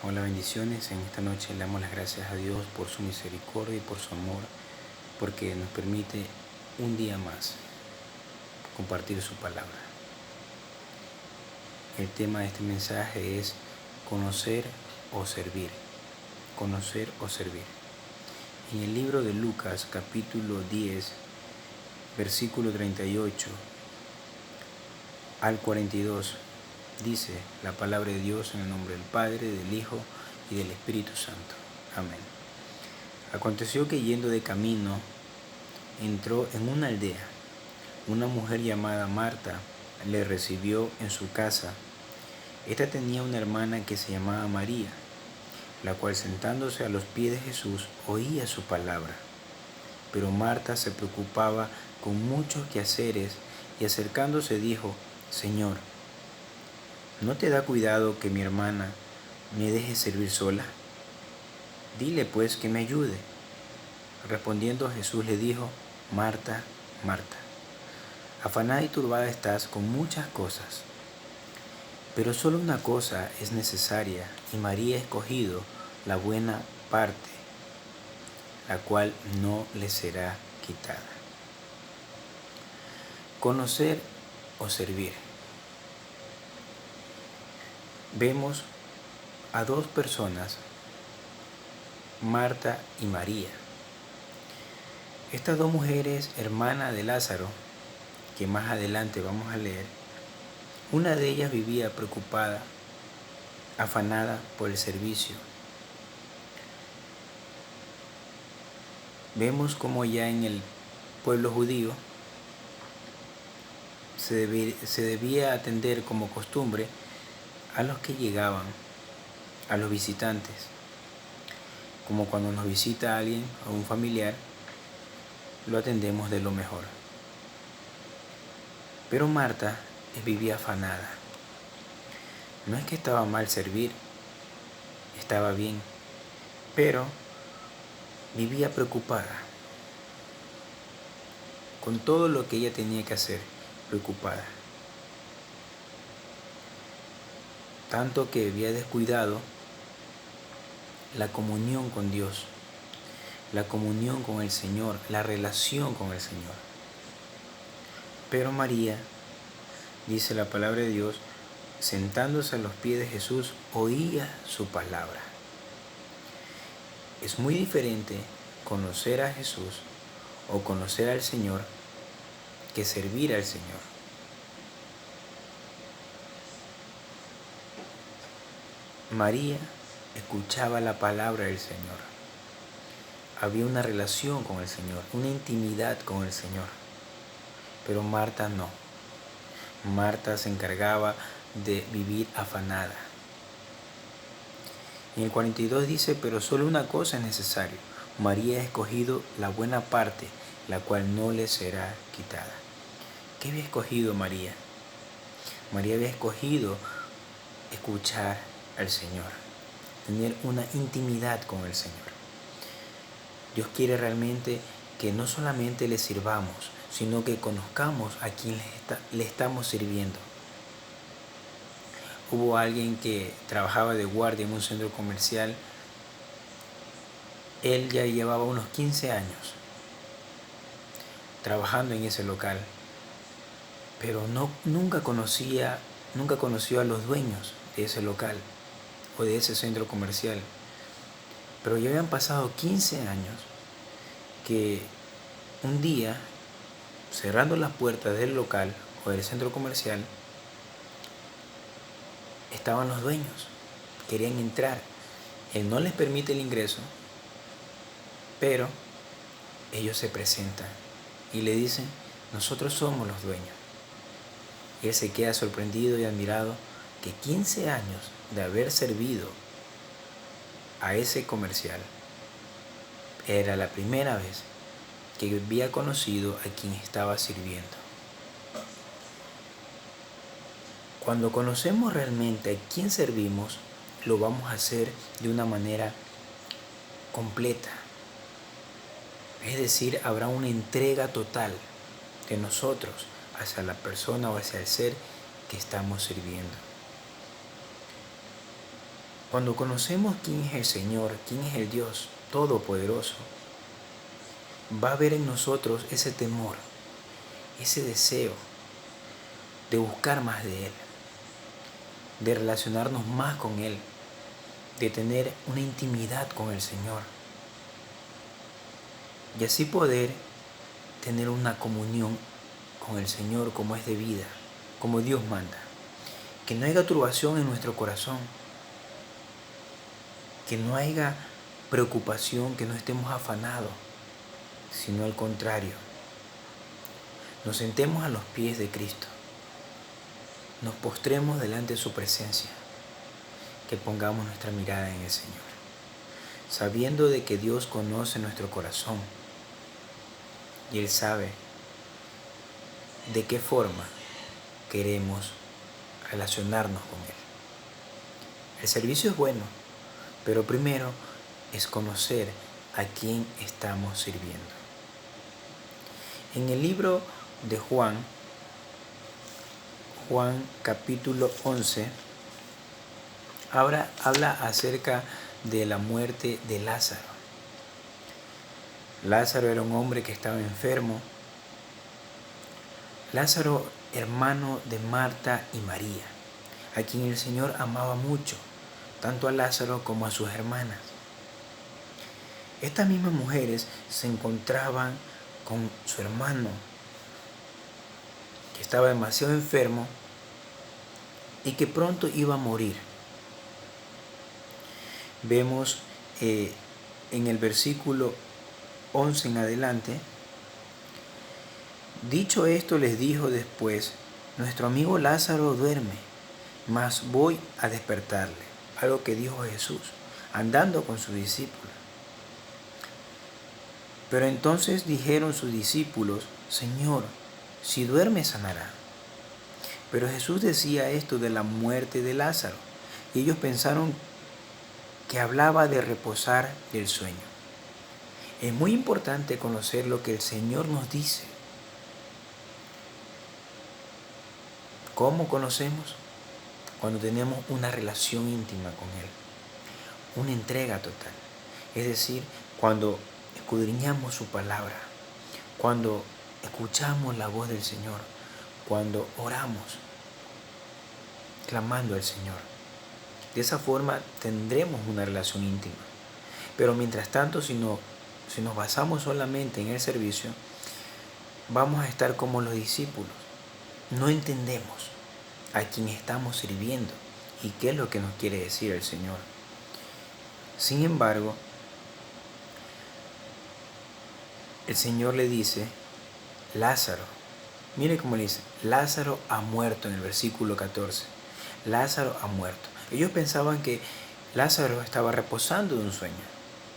Hola, bendiciones. En esta noche le damos las gracias a Dios por su misericordia y por su amor, porque nos permite un día más compartir su palabra. El tema de este mensaje es conocer o servir. Conocer o servir. En el libro de Lucas, capítulo 10, versículo 38 al 42, dice la palabra de Dios en el nombre del Padre, del Hijo y del Espíritu Santo. Amén. Aconteció que yendo de camino, entró en una aldea. Una mujer llamada Marta le recibió en su casa. Esta tenía una hermana que se llamaba María, la cual sentándose a los pies de Jesús oía su palabra. Pero Marta se preocupaba con muchos quehaceres y acercándose dijo: Señor, ¿no te da cuidado que mi hermana me deje servir sola? Dile pues que me ayude. Respondiendo Jesús le dijo: Marta, Marta, afanada y turbada estás con muchas cosas, pero solo una cosa es necesaria, y María ha escogido la buena parte, la cual no le será quitada. Conocer o servir. Vemos a dos personas, Marta y María. Estas dos mujeres, hermanas de Lázaro, que más adelante vamos a leer, una de ellas vivía preocupada, afanada por el servicio. Vemos como ya en el pueblo judío se debía atender como costumbre a los que llegaban, a los visitantes. Como cuando nos visita alguien o un familiar, lo atendemos de lo mejor. Pero Marta vivía afanada. No es que estaba mal servir, estaba bien, pero vivía preocupada con todo lo que ella tenía que hacer, preocupada. Tanto que había descuidado la comunión con Dios, la comunión con el Señor, la relación con el Señor. Pero María, dice la palabra de Dios, sentándose a los pies de Jesús, oía su palabra. Es muy diferente conocer a Jesús o conocer al Señor que servir al Señor. María escuchaba la palabra del Señor. Había una relación con el Señor, una intimidad con el Señor. Pero Marta no. Marta se encargaba de vivir afanada. En el 42 dice: pero solo una cosa es necesario. María ha escogido la buena parte, la cual no le será quitada. ¿Qué había escogido María? María había escogido escuchar al Señor, tener una intimidad con el Señor. Dios quiere realmente que no solamente le sirvamos, sino que conozcamos a quien le estamos sirviendo. Hubo alguien que trabajaba de guardia en un centro comercial. Él ya llevaba unos 15 años trabajando en ese local, pero nunca conoció a los dueños de ese local o de ese centro comercial. Pero ya habían pasado 15 años que un día, cerrando las puertas del local o del centro comercial, estaban los dueños, querían entrar. Él no les permite el ingreso, pero ellos se presentan y le dicen: nosotros somos los dueños. Y él se queda sorprendido y admirado que 15 años de haber servido a ese comercial, era la primera vez que había conocido a quien estaba sirviendo. Cuando conocemos realmente a quién servimos, lo vamos a hacer de una manera completa. Es decir, habrá una entrega total de nosotros hacia la persona o hacia el ser que estamos sirviendo. Cuando conocemos quién es el Señor, quién es el Dios Todopoderoso, va a haber en nosotros ese temor, ese deseo de buscar más de Él, de relacionarnos más con Él, de tener una intimidad con el Señor y así poder tener una comunión con el Señor como es debida, como Dios manda. Que no haya turbación en nuestro corazón, que no haya preocupación, que no estemos afanados, sino al contrario, nos sentemos a los pies de Cristo, nos postremos delante de su presencia, que pongamos nuestra mirada en el Señor, sabiendo de que Dios conoce nuestro corazón y Él sabe de qué forma queremos relacionarnos con Él. El servicio es bueno, pero primero es conocer a quién estamos sirviendo. En el libro de Juan capítulo 11, habla acerca de la muerte de Lázaro. Lázaro era un hombre que estaba enfermo. Lázaro, hermano de Marta y María, a quien el Señor amaba mucho, tanto a Lázaro como a sus hermanas. Estas mismas mujeres se encontraban con su hermano, que estaba demasiado enfermo y que pronto iba a morir. Vemos en el versículo 11 en adelante: dicho esto, les dijo después: nuestro amigo Lázaro duerme, mas voy a despertarle. Algo que dijo Jesús andando con sus discípulos. Pero entonces dijeron sus discípulos: Señor, si duerme sanará. Pero Jesús decía esto de la muerte de Lázaro, y ellos pensaron que hablaba de reposar del sueño. Es muy importante conocer lo que el Señor nos dice. ¿Cómo conocemos? Cuando tenemos una relación íntima con Él, una entrega total. Es decir, cuando escudriñamos su palabra, cuando escuchamos la voz del Señor, cuando oramos, clamando al Señor. De esa forma tendremos una relación íntima. Pero mientras tanto, si nos basamos solamente en el servicio, vamos a estar como los discípulos. No entendemos a quién estamos sirviendo y qué es lo que nos quiere decir el Señor. Sin embargo, el Señor le dice: Lázaro, mire cómo le dice, Lázaro ha muerto en el versículo 14. Lázaro ha muerto. Ellos pensaban que Lázaro estaba reposando de un sueño,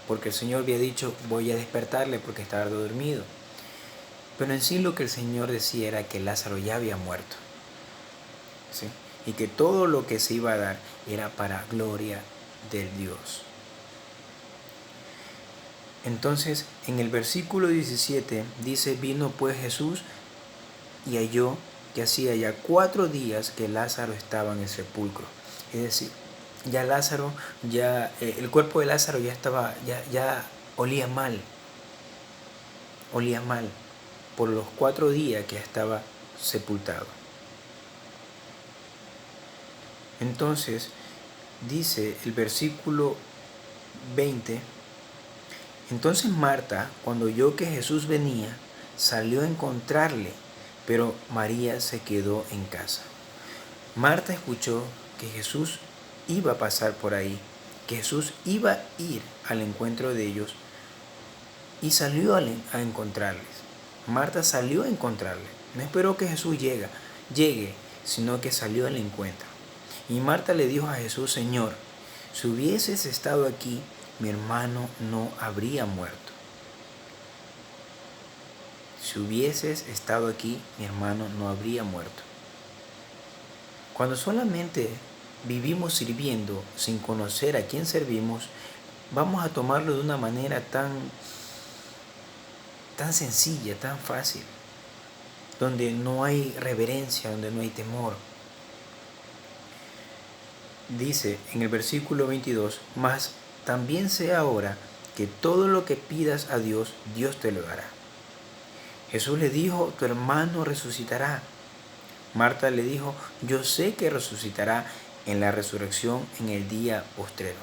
porque el Señor había dicho: voy a despertarle porque estaba dormido. Pero en sí lo que el Señor decía era que Lázaro ya había muerto, ¿sí? Y que todo lo que se iba a dar era para gloria del Dios. Entonces, en el versículo 17 dice: vino pues Jesús y halló que hacía ya 4 días que Lázaro estaba en el sepulcro. Es decir, ya Lázaro, el cuerpo de Lázaro ya estaba, ya olía mal por los 4 días que estaba sepultado. Entonces, dice el versículo 20: entonces Marta, cuando oyó que Jesús venía, salió a encontrarle, pero María se quedó en casa. Marta escuchó que Jesús iba a pasar por ahí, que Jesús iba a ir al encuentro de ellos, y salió a encontrarles. Marta salió a encontrarle. No esperó que Jesús llegue, sino que salió al encuentro. Y Marta le dijo a Jesús: Señor, si hubieses estado aquí, mi hermano no habría muerto. Si hubieses estado aquí, mi hermano no habría muerto. Cuando solamente vivimos sirviendo sin conocer a quién servimos, vamos a tomarlo de una manera tan sencilla, tan fácil, donde no hay reverencia, donde no hay temor. dice en el versículo 22, mas también sé ahora que todo lo que pidas a Dios, Dios te lo dará. Jesús le dijo, tu hermano resucitará. Marta le dijo, yo sé que resucitará en la resurrección en el día postrero.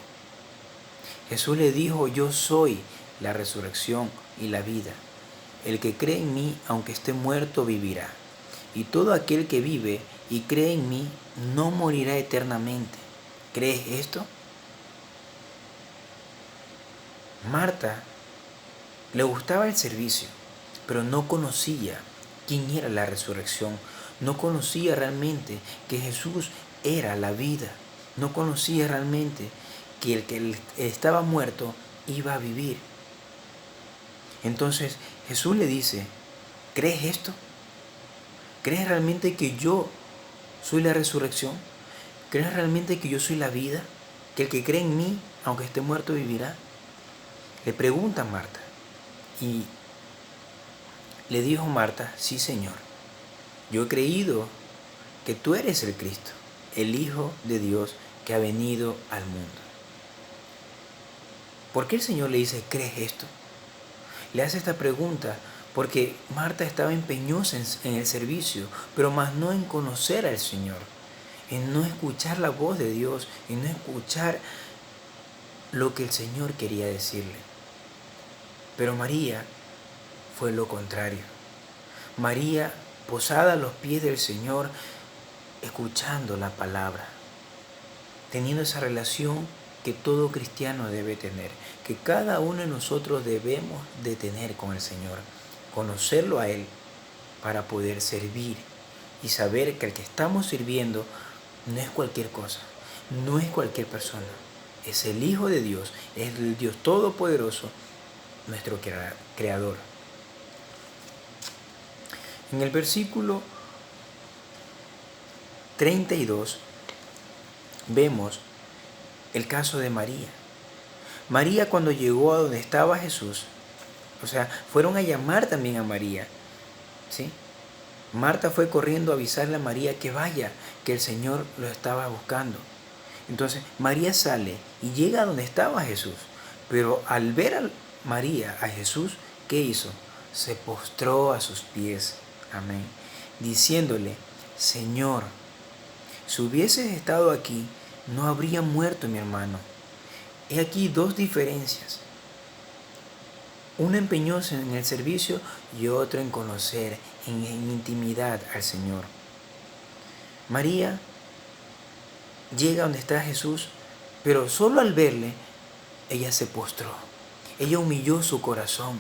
Jesús le dijo, yo soy la resurrección y la vida. El que cree en mí, aunque esté muerto, vivirá. Y todo aquel que vive y cree en mí, no morirá eternamente. ¿Crees esto? Marta le gustaba el servicio, pero no conocía quién era la resurrección. No conocía realmente que Jesús era la vida. No conocía realmente que el que estaba muerto iba a vivir. Entonces Jesús le dice, ¿crees esto? ¿Crees realmente que yo soy la resurrección? ¿Crees realmente que yo soy la vida? ¿Que el que cree en mí, aunque esté muerto, vivirá? Le pregunta Marta. Y le dijo Marta, sí, Señor, yo he creído que tú eres el Cristo, el Hijo de Dios que ha venido al mundo. ¿Por qué el Señor le dice, crees esto? Le hace esta pregunta porque Marta estaba empeñosa en el servicio, pero más no en conocer al Señor, en no escuchar la voz de Dios, en no escuchar lo que el Señor quería decirle. Pero María fue lo contrario. María, posada a los pies del Señor, escuchando la palabra, teniendo esa relación que todo cristiano debe tener, que cada uno de nosotros debemos de tener con el Señor, conocerlo a Él para poder servir y saber que el que estamos sirviendo no es cualquier cosa, no es cualquier persona, es el Hijo de Dios, es el Dios Todopoderoso, nuestro Creador. En el versículo 32 vemos el caso de María. María, cuando llegó a donde estaba Jesús, fueron a llamar también a María, ¿sí? Marta fue corriendo a avisarle a María que vaya, que el Señor lo estaba buscando. Entonces María sale y llega a donde estaba Jesús, pero al ver a María, a Jesús, ¿qué hizo? Se postró a sus pies, amén, diciéndole, Señor, si hubieses estado aquí, no habría muerto mi hermano. He aquí dos diferencias. Uno empeñoso en el servicio y otro en conocer, en intimidad al Señor. María llega donde está Jesús, pero solo al verle, ella se postró. Ella humilló su corazón.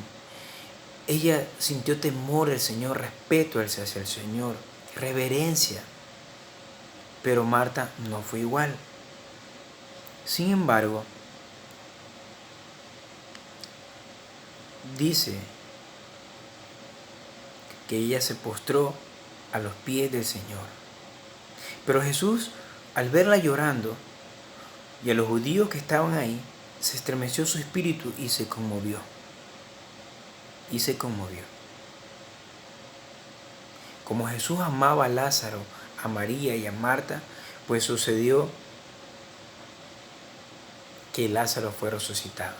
Ella sintió temor al Señor, respeto hacia el Señor, reverencia. Pero Marta no fue igual. Sin embargo, dice que ella se postró a los pies del Señor. Pero Jesús, al verla llorando, y a los judíos que estaban ahí, se estremeció su espíritu y se conmovió. Como Jesús amaba a Lázaro, a María y a Marta, pues sucedió que Lázaro fue resucitado.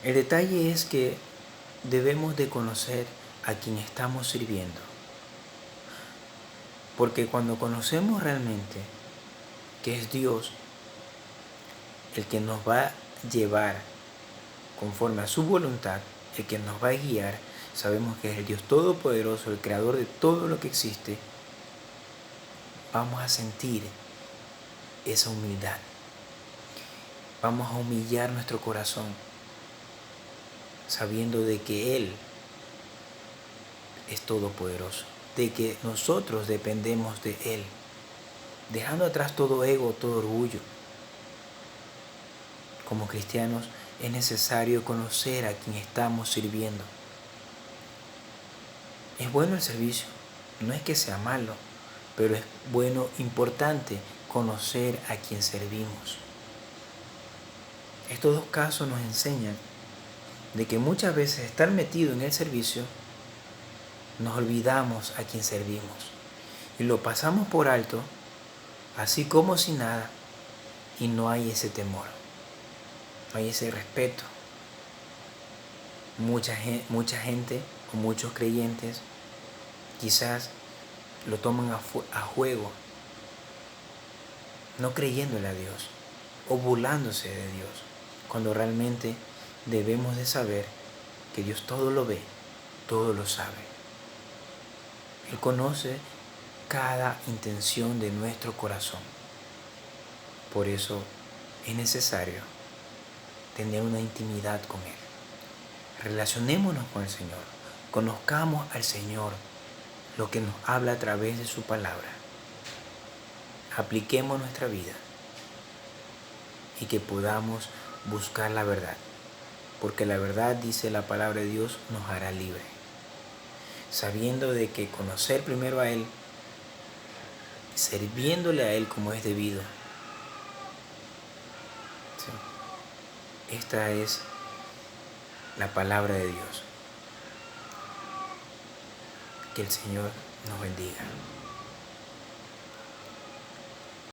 El detalle es que debemos de conocer a quien estamos sirviendo. Porque cuando conocemos realmente que es Dios el que nos va a llevar conforme a su voluntad, el que nos va a guiar, sabemos que es el Dios Todopoderoso, el Creador de todo lo que existe, vamos a sentir esa humildad. Vamos a humillar nuestro corazón, sabiendo de que Él es todopoderoso, de que nosotros dependemos de Él, dejando atrás todo ego, todo orgullo. Como cristianos es necesario conocer a quien estamos sirviendo. Es bueno el servicio, no es que sea malo, pero es bueno, importante conocer a quien servimos. Estos dos casos nos enseñan de que muchas veces estar metido en el servicio nos olvidamos a quien servimos y lo pasamos por alto, así como si nada, y no hay ese temor, no hay ese respeto. Mucha gente o muchos creyentes quizás lo toman a juego, no creyéndole a Dios o burlándose de Dios, cuando realmente debemos de saber que Dios todo lo ve, todo lo sabe. Él conoce cada intención de nuestro corazón. Por eso es necesario tener una intimidad con Él. Relacionémonos con el Señor, conozcamos al Señor, lo que nos habla a través de su palabra. Apliquemos nuestra vida y que podamos buscar la verdad, porque la verdad, dice la palabra de Dios, nos hará libre. Sabiendo de que conocer primero a Él, sirviéndole a Él como es debido. ¿Sí? Esta es la palabra de Dios. Que el Señor nos bendiga.